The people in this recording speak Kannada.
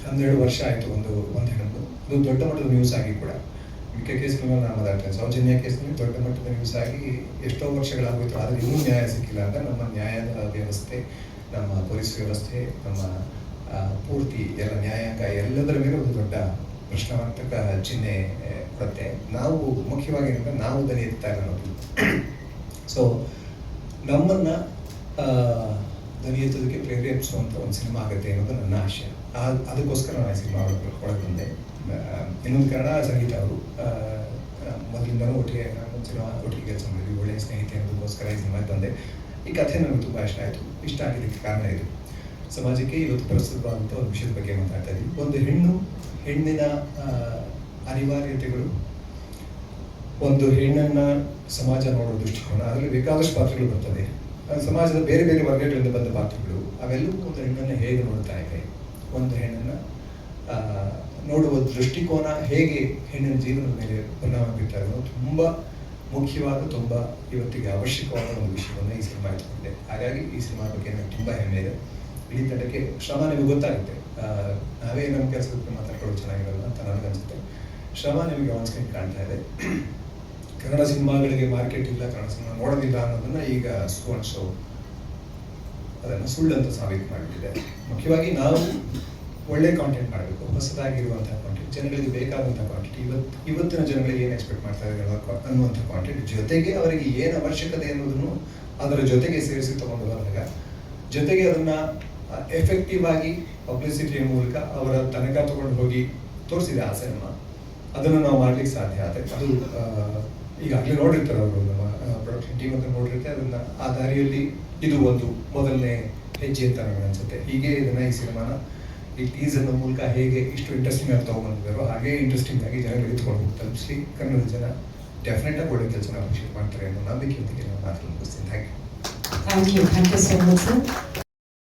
12 ವರ್ಷ ಆಯಿತು ಒಂದು ಹೆಣ್ಣು. ಇದು ದೊಡ್ಡ ಮಟ್ಟದ ನ್ಯೂಸ್ ಆಗಿ ಕೂಡ ಮಿಕ್ಕ ಕೇಸ್ಗಳನ್ನ ನಾನು ಮಾತಾಡ್ತೇನೆ. ಸೌಜನ್ಯ ಕೇಸ್ನಲ್ಲಿ ದೊಡ್ಡ ಮಟ್ಟದ ನ್ಯೂಸ್ ಆಗಿ ಎಷ್ಟೋ ವರ್ಷಗಳಾಗೋಯ್ತು, ಆದರೆ ಇನ್ನೂ ನ್ಯಾಯ ಸಿಕ್ಕಿಲ್ಲ ಅಂತ ನಮ್ಮ ನ್ಯಾಯದ ವ್ಯವಸ್ಥೆ, ನಮ್ಮ ಪೊಲೀಸ್ ವ್ಯವಸ್ಥೆ, ನಮ್ಮ ಪೂರ್ತಿ ಎಲ್ಲ ನ್ಯಾಯಾಂಗ ಎಲ್ಲದರ ಮೇಲೆ ಒಂದು ದೊಡ್ಡ ಪ್ರಶ್ನಾರ್ಥಕ ಚಿಹ್ನೆ ಕೊಡುತ್ತೆ. ನಾವು ಮುಖ್ಯವಾಗಿ ಏನಂದರೆ ನಾವು ದನಿ ಎತ್ತಾ ಇಲ್ಲ ಅನ್ನೋದು. ಸೊ ನಮ್ಮನ್ನು ದನಿ ಎತ್ತೋದಕ್ಕೆ ಪ್ರೇರೇಪಿಸುವಂಥ ಒಂದು ಸಿನಿಮಾ ಆಗುತ್ತೆ ಅನ್ನೋದು ನನ್ನ ಆಶಯ. ಅದಕ್ಕೋಸ್ಕರ ನಾನು ಈ ಸಿನಿಮಾ ಒಳಗೆ ಬಂದೆ. ಇನ್ನೊಂದು ಕಾರಣ ಸಂಗೀತ ಅವರು ಮೊದಲಿಂದನೂ ಒಟ್ಟಿಗೆ ನಾನು ಸಿನಿಮಾ ಒಟ್ಟಿಗೆ ಕೆಲಸ ಮಾಡಿದ್ವಿ, ಒಳ್ಳೆಯ ಸ್ನೇಹಿತೆ ಅನ್ನೋದಕ್ಕೋಸ್ಕರ ಈ ಸಿನಿಮಾಗೆ ಬಂದೆ. ಈ ಕಥೆ ನನಗೆ ತುಂಬ ಇಷ್ಟ ಆಯಿತು. ಇಷ್ಟ ಆಗಿದ್ದಕ್ಕೆ ಕಾರಣ ಇದು. ಸಮಾಜಕ್ಕೆ ಇವತ್ತು ಪ್ರಸ್ತುತವಾದಂಥ ಒಂದು ವಿಷಯದ ಬಗ್ಗೆ ಮಾತಾಡ್ತಾ ಇದ್ದೀವಿ. ಒಂದು ಹೆಣ್ಣಿನ ಅನಿವಾರ್ಯತೆಗಳು, ಒಂದು ಹೆಣ್ಣನ್ನು ಸಮಾಜ ನೋಡೋ ದೃಷ್ಟಿಕೋನ, ಅದರಲ್ಲಿ ಬೇಕಾದಷ್ಟು ಪಾತ್ರಗಳು ಬರ್ತದೆ. ಸಮಾಜದ ಬೇರೆ ಬೇರೆ ವರ್ಗಗಳಿಂದ ಬಂದ ಪಾತ್ರಗಳು, ಅವೆಲ್ಲವೂ ಒಂದು ಹೆಣ್ಣನ್ನು ಹೇಗೆ ನೋಡ್ತಾ ಇವೆ, ಒಂದು ಹೆಣ್ಣನ್ನು ನೋಡುವ ದೃಷ್ಟಿಕೋನ ಹೇಗೆ ಹೆಣ್ಣಿನ ಜೀವನದ ಮೇಲೆ ಪರಿಣಾಮ ಬೀರ್ತಾರೆ ಅನ್ನೋದು ತುಂಬ ಮುಖ್ಯವಾದ, ತುಂಬ ಇವತ್ತಿಗೆ ಅವಶ್ಯಕವಾದ ಒಂದು ವಿಷಯವನ್ನು ಈ ಸಿನಿಮಾ ಇಟ್ಕೊಂಡಿದೆ. ಹಾಗಾಗಿ ಈ ಸಿನಿಮಾ ಬಗ್ಗೆ ನನಗೆ ತುಂಬ ಹೆಮ್ಮೆ ಇದೆ. ಇಡೀ ತಂಡಕ್ಕೆ ಶ್ರಮ ನಿಮಗೆ ಗೊತ್ತಾಗುತ್ತೆ. ನಾವೇ ನಮ್ಮ ಕೆಲಸದ ಮಾತಾಡ್ಕೊಳ್ಳೋದು ಚೆನ್ನಾಗಿರಲ್ಲ ಅಂತ ನನಗನ್ಸುತ್ತೆ. ಶ್ರಮ ನಿಮಗೆ ಆನ್ಸ್ಕ್ರೀನ್ ಕಾಣ್ತಾ ಇದೆ. ಕನ್ನಡ ಸಿನಿಮಾಗಳಿಗೆ ಮಾರ್ಕೆಟ್ ಇಲ್ಲ, ಕನ್ನಡ ಸಿನಿಮಾ ನೋಡೋದಿಲ್ಲ ಅನ್ನೋದನ್ನ ಈಗ ಶೋ ಅದನ್ನು ಸುಳ್ಳಂತ ಸಾಬೀತು ಮಾಡಿಬಿಟ್ಟಿದೆ. ಮುಖ್ಯವಾಗಿ ನಾವು ಒಳ್ಳೆ ಕಾಂಟೆಂಟ್ ಮಾಡಬೇಕು, ಹೊಸದಾಗಿರುವಂಥ ಕಾಂಟೆಂಟ್, ಜನಗಳಿಗೆ ಬೇಕಾದಂಥ ಕಾಂಟೆಂಟ್, ಇವತ್ತಿನ ಜನಗಳಿಗೆ ಏನು ಎಕ್ಸ್ಪೆಕ್ಟ್ ಮಾಡ್ತಾ ಇದ್ದಾರೆ ಅನ್ನುವಂಥ ಕಾಂಟೆಂಟ್, ಜೊತೆಗೆ ಅವರಿಗೆ ಏನು ಅವಶ್ಯಕತೆ ಅನ್ನೋದನ್ನು ಅದರ ಜೊತೆಗೆ ಸೇರಿಸಿ ತಗೊಂಡು ಬಂದಾಗ, ಜೊತೆಗೆ ಅದನ್ನು ಎಫೆಕ್ಟಿವ್ ಆಗಿ ಪಬ್ಲಿಸಿಟಿಯ ಮೂಲಕ ಅವರ ತನಕ ತಗೊಂಡು ಹೋಗಿ ತೋರಿಸಿದೆ ಆ ಸಿನಿಮಾ. ಅದನ್ನು ನಾವು ಮಾಡ್ಲಿಕ್ಕೆ ಸಾಧ್ಯ ಆಗುತ್ತೆ. ಅದು ಈಗಾಗಲೇ ನೋಡಿರ್ತಾರೆ ಅವರು, ನಮ್ಮ ಪ್ರೊಡಕ್ಷನ್ ಟೀಮ್ ಅಂತ ನೋಡಿರುತ್ತೆ. ಅದನ್ನು ಆ ದಾರಿಯಲ್ಲಿ ಇದು ಒಂದು ಮೊದಲನೇ ಹೆಜ್ಜೆ ಅಂತ ನನಗೆ ಅನಿಸುತ್ತೆ. ಹೀಗೆ ಇದನ್ನು ಈ ಸಿನಿಮಾನ ಈ ಟೀಸರ್ನ ಮೂಲಕ ಹೇಗೆ ಇಷ್ಟು ಇಂಟ್ರೆಸ್ಟಿಂಗ್ ಆಗಿ ತೊಗೊಂಡ್ಬಂದಿದ್ದಾರೋ ಹಾಗೆ ಇಂಟ್ರೆಸ್ಟಿಂಗ್ ಆಗಿ ಜನಗಳಿಗೆ ತಗೊಂಡು ತಲುಪಿಸಿ ಕನ್ನಡದ ಜನ ಡೆಫಿನೆಟ್ ಆಗಿ ಒಳ್ಳೆ ಕೆಲಸ ಅಪ್ರಿಷಿಯೇಟ್ ಮಾಡ್ತಾರೆ ಅನ್ನೋ ನಂಬಿಕೆಯೊಂದಿಗೆ ನಾನು ಮಾತನ್ನು ಮುಗಿಸ್ತೀನಿ. Thank you so much, sir.